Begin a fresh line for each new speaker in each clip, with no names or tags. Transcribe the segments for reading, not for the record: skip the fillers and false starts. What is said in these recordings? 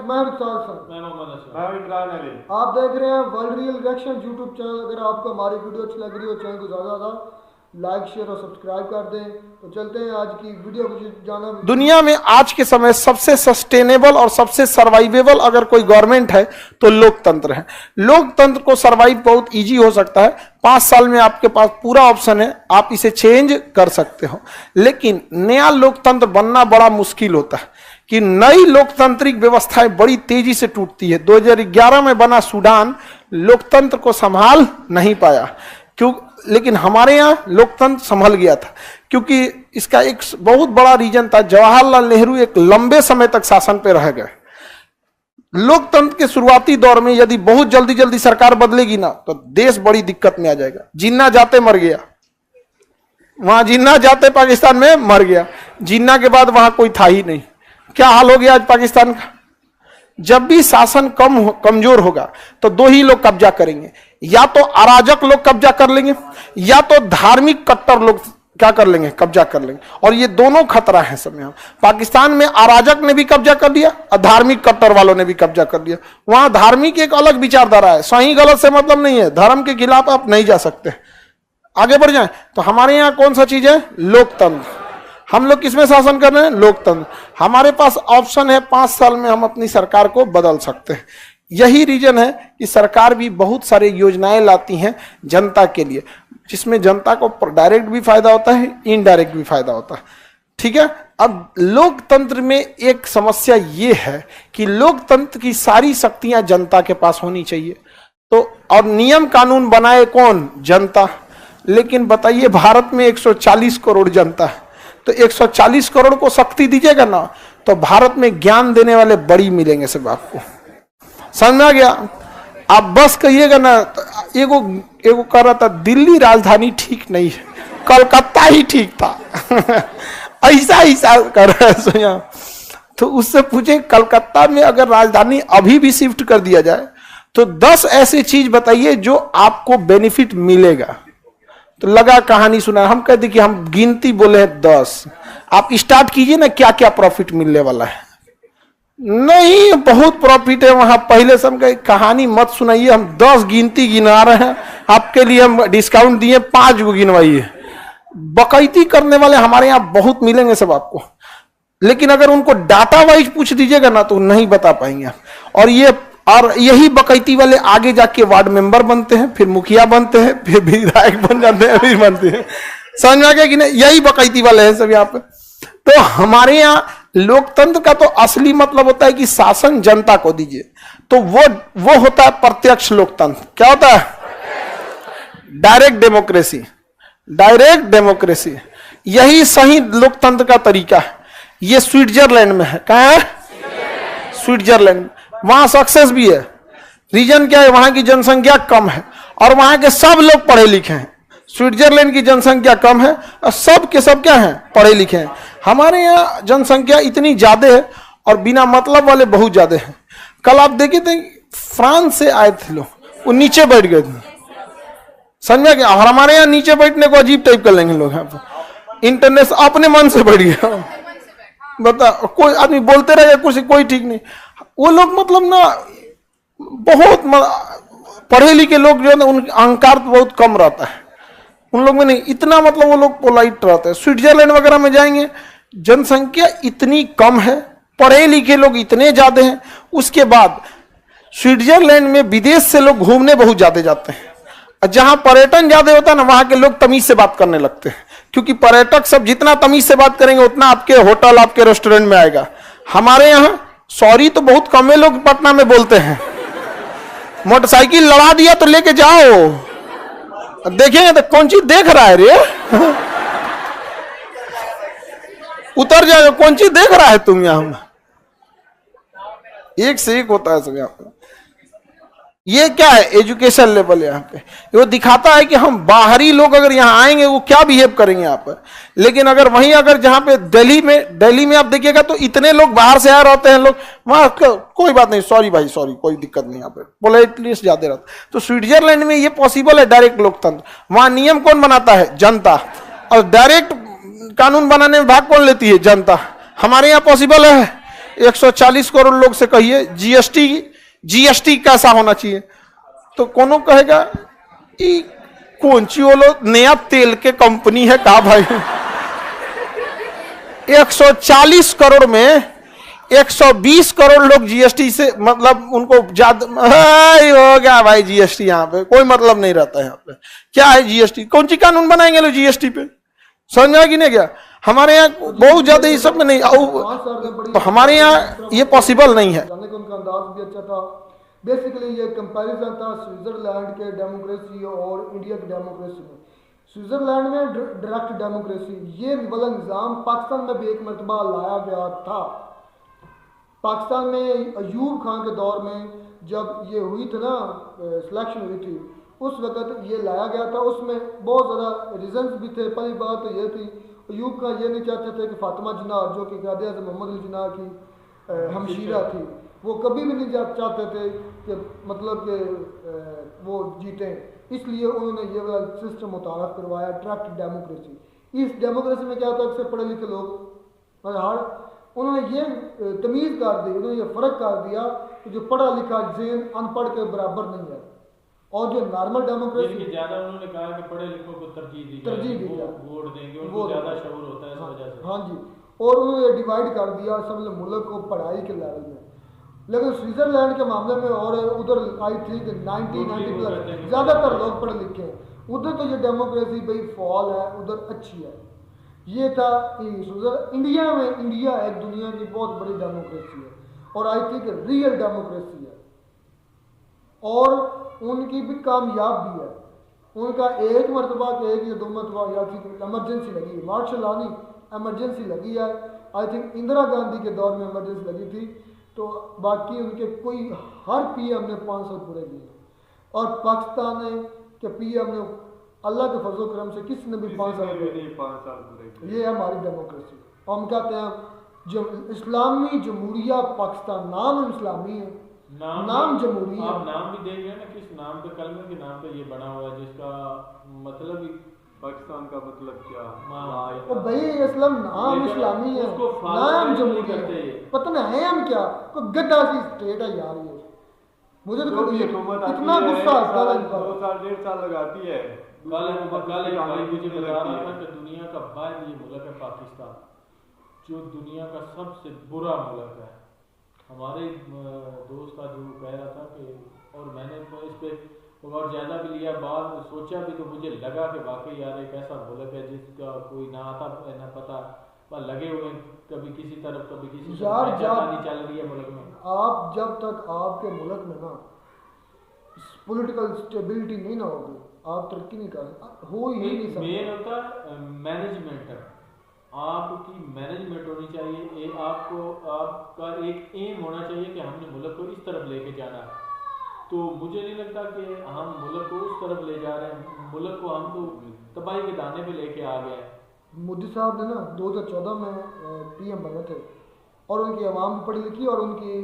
मैं विशाल सर।
मैं इमरान अली।
आप देख रहे हैं world real reaction YouTube channel. अगर आपको हमारी वीडियो अच्छी लग रही हो चैनल को ज़्यादा लाइक शेयर और सब्सक्राइब कर दें। तो चलते हैं आज की वीडियो को जाना।
दुनिया में आज के समय सबसे सस्टेनेबल और सबसे सर्वाइवेबल अगर कोई गवर्नमेंट है तो लोकतंत्र है। लोकतंत्र को सर्वाइव बहुत इजी हो सकता है। 5 साल में आपके पास पूरा ऑप्शन है, आप इसे चेंज कर सकते हो। लेकिन नया लोकतंत्र बनना बड़ा मुश्किल होता है कि नई लोकतांत्रिक व्यवस्थाएं बड़ी तेजी से टूटती है। 2011 में बना सूडान लोकतंत्र को संभाल नहीं पाया, क्यों? लेकिन हमारे यहाँ लोकतंत्र संभल गया था, क्योंकि इसका एक बहुत बड़ा रीजन था, जवाहरलाल नेहरू एक लंबे समय तक शासन पे रह गए। लोकतंत्र के शुरुआती दौर में यदि बहुत जल्दी जल्दी सरकार बदलेगी ना तो देश बड़ी दिक्कत में आ जाएगा। जिन्ना जाते मर गया, वहां जिन्ना जाते पाकिस्तान में मर गया। जिन्ना के बाद वहां कोई था ही नहीं। क्या हाल हो गया आज पाकिस्तान का? जब भी शासन कमजोर होगा तो दो ही लोग कब्जा करेंगे, या तो अराजक लोग कब्जा कर लेंगे या तो धार्मिक कट्टर लोग क्या कर लेंगे, कब्जा कर लेंगे। और ये दोनों खतरा है सब में। पाकिस्तान में अराजक ने भी कब्जा कर लिया और धार्मिक कट्टर वालों ने भी कब्जा कर लिया। वहां धार्मिक एक अलग विचारधारा है, सही गलत से मतलब नहीं है, धर्म के खिलाफ आप नहीं जा सकते। आगे बढ़ जाए तो हमारे यहाँ कौन सा चीज है? लोकतंत्र। हम लोग किसमें शासन कर रहे हैं? लोकतंत्र। हमारे पास ऑप्शन है 5 साल में हम अपनी सरकार को बदल सकते हैं। यही रीजन है कि सरकार भी बहुत सारे योजनाएं लाती हैं जनता के लिए, जिसमें जनता को डायरेक्ट भी फायदा होता है, इनडायरेक्ट भी फायदा होता है। ठीक है। अब लोकतंत्र में एक समस्या ये है कि लोकतंत्र की सारी शक्तियां जनता के पास होनी चाहिए। तो और नियम कानून बनाए कौन? जनता। लेकिन बताइए, भारत में 140 करोड़ जनता है, तो 140 करोड़ को शक्ति दीजिएगा ना तो भारत में ज्ञान देने वाले बड़ी मिलेंगे सब आपको। समझ में आ गया? आप बस कहिएगा ना, एगो कह रहा था दिल्ली राजधानी ठीक नहीं है, कलकत्ता ही ठीक था। ऐसा कर रहा है सोया। तो उससे पूछे कलकत्ता में अगर राजधानी अभी भी शिफ्ट कर दिया जाए तो 10 ऐसी चीज बताइए जो आपको बेनिफिट मिलेगा। तो लगा कहानी सुना, हम कहते कि हम गिनती बोले हैं 10, आप स्टार्ट कीजिए ना क्या क्या प्रॉफिट मिलने वाला है। नहीं, बहुत प्रॉफिट है वहां। पहले से हम कहानी मत सुनाइए, हम 10 गिनती गिना रहे हैं आपके लिए, हम डिस्काउंट दिए 5 को गिनवाइए। बकैती करने वाले हमारे यहाँ बहुत मिलेंगे सब आपको, लेकिन अगर उनको डाटा वाइज पूछ दीजिएगा ना तो नहीं बता पाएंगे। और यही बकैती वाले आगे जाके वार्ड मेंबर बनते हैं, फिर मुखिया बनते हैं, फिर विधायक बन जाते हैं, फिर बनते हैं। समझ में आ गया कि नहीं? यही बकैती वाले हैं सब यहाँ पे। तो हमारे यहाँ लोकतंत्र का तो असली मतलब होता है कि शासन जनता को दीजिए, तो वो होता है प्रत्यक्ष लोकतंत्र। क्या होता है? Direct democracy. डायरेक्ट डेमोक्रेसी यही सही लोकतंत्र का तरीका है। ये स्विट्जरलैंड में है। कहाँ है? स्विट्जरलैंड। वहां सक्सेस भी है। रीजन क्या है? वहां की जनसंख्या कम है और वहां के सब लोग पढ़े लिखे हैं। स्विट्जरलैंड की जनसंख्या कम है और सब के सब क्या हैं? पढ़े लिखे हैं। हमारे यहाँ जनसंख्या इतनी ज्यादा है और बिना मतलब वाले बहुत ज्यादा हैं। कल आप देखे थे फ्रांस से आए थे लोग, वो नीचे बैठ गए थे। समझा क्या? और हमारे यहाँ नीचे बैठने को अजीब टाइप कर लेंगे लोग। यहाँ पर इंटरनेट अपने मन से बैठ गया। बता, कोई आदमी बोलते रहेगा कुछ, कोई ठीक नहीं। वो लोग मतलब ना बहुत पढ़े लिखे लोग जो है ना, उनका अहंकार तो बहुत कम रहता है उन लोग में। नहीं इतना, मतलब वो लोग पोलाइट रहते हैं। स्विट्जरलैंड वगैरह में जाएंगे, जनसंख्या इतनी कम है, पढ़े लिखे लोग इतने ज्यादा हैं। उसके बाद स्विट्जरलैंड में विदेश से लोग घूमने बहुत ज्यादा जाते हैं। जहां पर्यटन ज्यादा होता है ना, वहां के लोग तमीज से बात करने लगते हैं, क्योंकि पर्यटक सब जितना तमीज से बात करेंगे उतना आपके होटल, आपके रेस्टोरेंट में आएगा। हमारे यहाँ सॉरी तो बहुत कम लोग पटना में बोलते हैं। मोटरसाइकिल लड़ा दिया तो लेके जाओ, देखेंगे तो कौन चीज देख रहा है रे? उतर जाएगा, कौन चीज देख रहा है तुम? यहाँ एक से एक होता है सब यहाँ पे। ये क्या है? एजुकेशन लेवल यहाँ पे वो दिखाता है कि हम बाहरी लोग अगर यहाँ आएंगे वो क्या बिहेव करेंगे यहाँ पर। लेकिन अगर वहीं अगर जहाँ पे दिल्ली में आप देखिएगा तो इतने लोग बाहर से आए रहते हैं लोग, वहां कोई बात नहीं, सॉरी भाई सॉरी, कोई दिक्कत नहीं। यहाँ पे पोलाइटली ज्यादा रहता है। तो स्विट्जरलैंड में ये पॉसिबल है डायरेक्ट लोकतंत्र। वहां नियम कौन बनाता है? जनता। और डायरेक्ट कानून बनाने में भाग कौन लेती है? जनता। हमारे यहाँ पॉसिबल है? 140 करोड़ लोग से कहिए जीएसटी कैसा होना चाहिए, तो कोनो कहेगा कि कौन सी वो लोग नया तेल के कंपनी है का भाई। 140 करोड़ में 120 करोड़ लोग जीएसटी से मतलब उनको ज्यादा हो गया भाई, जीएसटी यहाँ पे कोई मतलब नहीं रहता है। यहाँ पे क्या है जीएसटी, कौन सी कानून बनाएंगे लोग जीएसटी पे, समझ कि नहीं गया। हमारे यहाँ बहुत ज्यादा ये सब में नहीं, तो हमारे यहाँ ये पॉसिबल नहीं है।
जानने का उनका अंदाज भी अच्छा था। बेसिकली ये कंपैरिजन था स्विट्जरलैंड के डेमोक्रेसी और इंडिया की डेमोक्रेसी में। स्विट्जरलैंड में डायरेक्ट डेमोक्रेसी, ये वाला निज़ाम पाकिस्तान में भी एक मरतबा लाया गया था। पाकिस्तान में अयूब खान के दौर में जब ये हुई थी ना, सिलेक्शन हुई थी, उस वक़्त ये लाया गया था। उसमें बहुत ज़्यादा रीजंस भी थे। पहली बात तो ये थी, अयूब खान ये नहीं चाहते थे कि फातिमा जिन्ना जो कि क़ायद-ए-आज़म मोहम्मद अली जिन्ना की हमशीरा थी, वो कभी भी नहीं चाहते थे कि मतलब कि वो जीतें। इसलिए उन्होंने ये वाला सिस्टम मुतारफ़ करवाया, डायरेक्ट डेमोक्रेसी। इस डेमोक्रेसी में क्या होता है, अक्सर पढ़े लिखे लोग हर उन्होंने ये तमीज़ कर दी, उन्होंने ये फ़र्क कर दिया कि जो पढ़ा लिखा ज़हन अनपढ़ के बराबर नहीं है। और जो नॉर्मल डेमोक्रेसी
ज़्यादा उन्होंने कहा कि पढ़े लिखों को तरजीह दी जाए, वोट देंगे, उनको ज़्यादा शऊर होता है इस वजह से।
हाँ जी, और उन्होंने डिवाइड कर दिया सब मुल्क को पढ़ाई के लेवल में। लेकिन स्विट्ज़रलैंड के मामले में और उधर आई थी कि 90+ ज़्यादातर लोग पढ़े लिखे हैं। उधर तो ये डेमोक्रेसी भाई फॉल है, उधर अच्छी है। ये था कि इंडिया में, इंडिया एक दुनिया की बहुत बड़ी डेमोक्रेसी है और आई थिंक रियल डेमोक्रेसी है और उनकी भी कामयाब भी है। उनका एक मरतबा के एक या 2 मरतबा या एमरजेंसी लगी है, मार्शल लॉ नहीं, एमरजेंसी लगी है। आई थिंक इंदिरा गांधी के दौर में एमरजेंसी लगी थी, तो बाकी उनके कोई हर पीएम ने 5 साल पूरे किए और पाकिस्तान के पीएम ने अल्लाह के फजल करम से किसी ने भी 5 साल पूरे। ये है हमारी डेमोक्रेसी। हम कहते हैं जो इस्लामी जमहूरिया पाकिस्तान, नाम इस्लामी है, नाम जमहूरी है।
आप नाम भी देख रहे हैं ना, किस नाम पे, कलमे के नाम पे ये बना हुआ है, जिसका मतलब ही पाकिस्तान का मतलब क्या
है। भाई इस्लाम नाम इस्लामी है, नाम जमहूरी है, पता नहीं है हम क्या, कोई गद्दा सी स्टेट है यार। ये मुझे तो इतना गुस्सा आता है।
2 साल 1.5 साल लगाती है। कल मुझे बता रहा था कि दुनिया का बाद ये मुल्क है पाकिस्तान, जो दुनिया का सबसे बुरा मुल्क है। हमारे दोस्त का जो कह रहा था कि, और मैंने तो इस पे और ज़्यादा भी लिया, बाद सोचा भी तो मुझे लगा कि वाकई यार एक ऐसा मुल्क है जिसका कोई ना आता ना पता, पर लगे हुए कभी किसी तरफ कभी किसी
यार
चल रही है मुल्क में।
आप जब तक आपके मुल्क में ना पॉलिटिकल स्टेबिलिटी नहीं ना होगी, आप तरक्की नहीं कर हो ही नहीं सकते।
मेन होता है मैनेजमेंट है, आपकी मैनेजमेंट होनी चाहिए। आपको आपका एक एम होना चाहिए कि हमने मुल्क को इस तरफ लेके जाना है। तो मुझे नहीं लगता कि हम मुल्क को उस तरफ ले जा रहे हैं, मुल्क को हम तो तबाही के दाने पे लेके आ गए हैं।
मोदी साहब ने ना 2014 में पीएम बने थे और उनकी आवाम भी पढ़ी लिखी और उनकी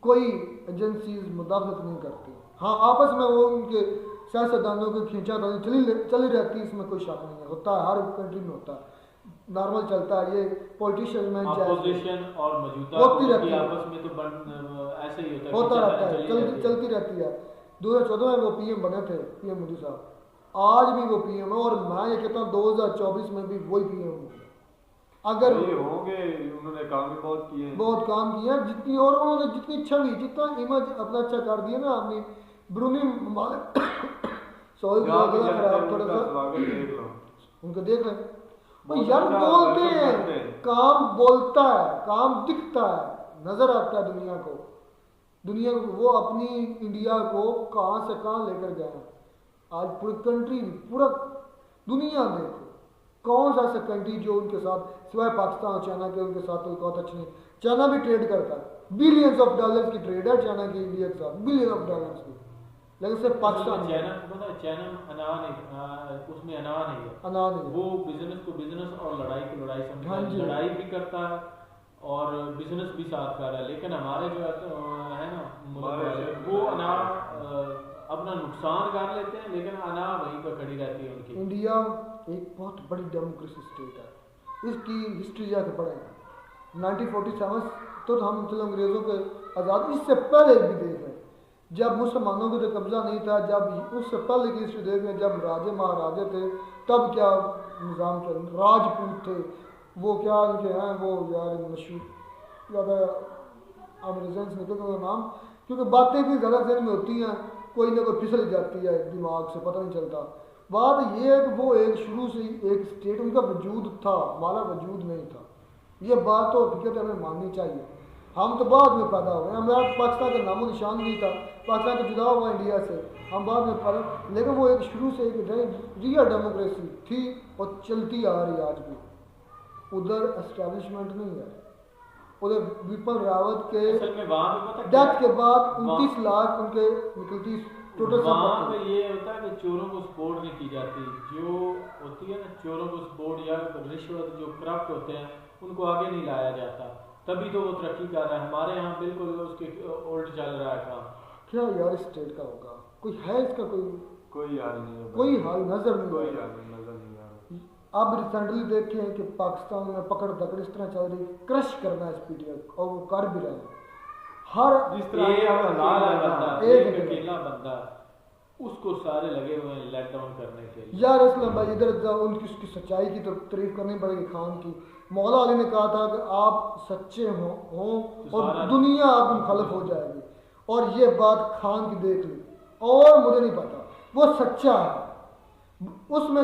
कोई एजेंसीज मुदाखलत नहीं करती। हाँ, आपस में वो उनके सियासतदानों की खींचातानी चली रहती है, इसमें कोई शक नहीं है, होता है, हर कंट्री में होता है, नॉर्मल चलता है। ये पॉलिटिशियन में
अपोजिशन और मौजूदा
होती रहती है,
आपस में तो ऐसे ही
होता रहता है, चलती रहती है। 2014 में वो पीएम बने थे, पीएम मोदी साहब, आज भी वो पीएम है और मैं ये कहता हूँ 2024 में भी वही पीएम होंगे। अगर
होंगे, उन्होंने काम भी बहुत
किए हैं जितनी, और उन्होंने जितनी छवि, जितना इमेज अपना अच्छा कर दिया ना अपनी ब्रूनी ममालिक थोड़ा सा उनको देख लें। तो यार बोलते हैं, काम बोलता है, काम दिखता है, नजर आता है दुनिया को वो अपनी इंडिया को कहाँ से कहाँ लेकर गए। आज पूरी कंट्री, पूरा दुनिया देखो, कौन सा ऐसा कंट्री जो उनके साथ सिवाय पाकिस्तान और चाइना के उनके साथ बहुत अच्छी नहीं। चाइना भी ट्रेड करता है, बिलियंस ऑफ डॉलर्स की ट्रेड है चाइना की इंडिया के साथ, बिलियन ऑफ डॉलर्स की, लेकिन सिर्फ पाकिस्तान
चाइना उसमें अना नहीं है, वो बिजनेस को बिजनेस और लड़ाई को लड़ाई समझता है, लड़ाई भी करता है और बिजनेस भी साथ कर रहा है। लेकिन हमारे जो है ना वो अना अपना नुकसान कर लेते हैं, लेकिन अना वहीं पर खड़ी रहती है उनकी।
इंडिया एक बहुत बड़ी डेमोक्रेसी स्टेट है, इसकी हिस्ट्री जाके पढ़ें। 1947 तो हम चलो अंग्रेज़ों के आज़ाद, इससे पहले भी देख लें जब मुसलमानों के तो कब्ज़ा नहीं था, जब उससे पहले की हिस्ट्री देख लें जब राजे महाराजे थे तब क्या निज़ाम चल, राजपूत थे वो क्या उनके हैं वो यार मशहूर ज़्यादा अमेरिकन निकल गया नाम, क्योंकि बातें इतनी ज़्यादा जहन में होती हैं कोई ना कोई फिसल जाती है दिमाग से पता नहीं चलता। बात ये है कि वो एक शुरू से ही एक स्टेट उनका वजूद था, हमारा वजूद नहीं था। ये बात तो हकीकत हमें माननी चाहिए। हम तो बाद में पैदा हो गए, हमारा पाकिस्तान का नामो निशान नहीं था, पाकिस्तान का जुदा हुआ इंडिया से, हम बाद में पैदा, लेकिन वो एक शुरू से एक रियल डेमोक्रेसी थी और चलती आ रही आज भी। उधर एस्टेब्लिशमेंट नहीं है, उधर विपिन रावत के
असल में वहाँ पे पता
डेथ के बाद
वहाँ-
29 लाख उनके निकलती टोटल
वहाँ पे ये होता है कि चोरों को सपोर्ट नहीं की जाती, जो होती है ना चोरों को सपोर्ट या रिश्वत जो करप्ट होते हैं उनको आगे नहीं लाया जाता, तभी तो वो तरक्की कर रहा है। हमारे यहाँ बिल्कुल उसके उल्ट चल रहा है काम।
क्या यार स्टेट का होगा, कोई है इसका
कोई हाल नहीं है,
कोई हाल नजर नहीं
कोई
आ रहा।
हाल नहीं नजर नहीं आ रहा।
अब रिसेंटली देखें कि पाकिस्तान में पकड़ दकड़ इस तरह चल रही, क्रश करना है SPTF और वो कर भी रहे हैं। हर
जिस तरह ये अकेला बंदा,
एक
एक
अकेला।
अकेला बंदा उसको सारे लगे हुए हैं लेट डाउन करने के लिए।
यार इस्लाम भाई इधर उनकी उसकी सच्चाई की तो तारीफ करनी पड़ेगी खान की। मौला अली ने कहा था कि आप सच्चे हो
तो
और
सारा-
दुनिया आपकी मुखालिफ हो जाएगी, और ये बात खान की देख ली। और मुझे नहीं पता वो सच्चा है, उसमें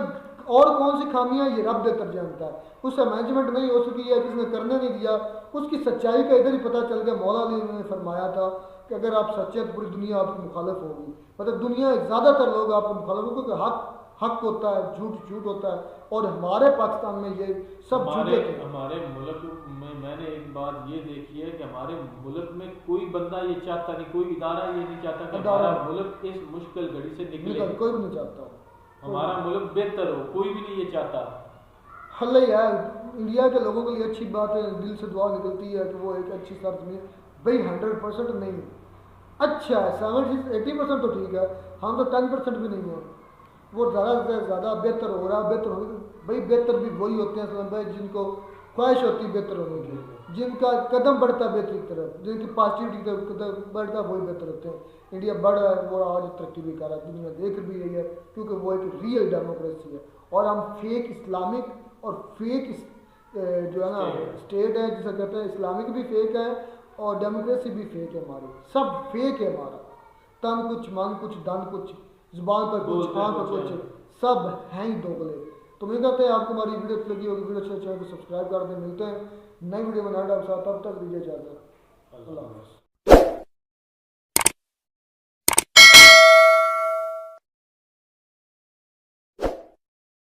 और कौन सी खामियां ये रब बेहतर जानता है। उससे मैनेजमेंट नहीं हो सकी है, किसने करने नहीं दिया, उसकी सच्चाई का इधर ही पता चल गया। मौला अली ने फरमाया था कि अगर आप सच्चे हैं तो पूरी दुनिया आपकी मुखालिफ होगी, मतलब दुनिया ज़्यादातर लोग आपको मुखालिफ होंगे, क्योंकि हक हक होता है, झूठ झूठ होता है, और हमारे पाकिस्तान में ये सब झूठे थे।
हमारे मुल्क में मैंने एक बात ये देखी है कि हमारे मुल्क में कोई बंदा ये चाहता नहीं, कोई इदारा ये नहीं चाहता कि
इदारा-
हमारा मुल्क इस मुश्किल घड़ी से निकले,
कोई भी नहीं चाहता,
हमारा मुल्क बेहतर हो, कोई भी नहीं ये चाहता।
हल्ले यार इंडिया के लोगों के लिए अच्छी बात है, दिल से दुआ निकलती है कि वो एक अच्छी सरजमीन भाई 100% नहीं, अच्छा है 70-80% तो ठीक है, हम तो 10% भी नहीं है। वो ज़्यादा से ज़्यादा बेहतर हो रहा है, बेहतर हो भाई, बेहतर भी वही होते हैं सलम भाई जिनको ख्वाहिश होती है बेहतर होने की, जिनका कदम बढ़ता है बेहतरी की तरफ, जिनकी पॉजिटिविटी की तरफ कदम बढ़ता है वही बेहतर होते हैं। इंडिया बढ़ रहा है, वो आज तरक्की भी कर रहा है, दुनिया देख भी रही है, क्योंकि वो एक रियल डेमोक्रेसी है। और हम फेक इस्लामिक और फेक जो है ना स्टेट है जिसे कहते हैं, इस्लामिक भी फेक है और डेमोक्रेसी भी फेक है, हमारी सब फेक है। हमारा तन कुछ मन कुछ धन कुछ, जुबान पर कुछ, आँख पर कुछ, सब हैं ही दोगले। तो मैं कहते हैं आपको हमारी वीडियो अच्छी लगी होगी, वीडियो अच्छी चैनल को सब्सक्राइब कर दें। मिलते हैं नई वीडियो बनाए आपके साथ, तब तक दीजिए इजाज़त। अल्लाह हाफ़िज़।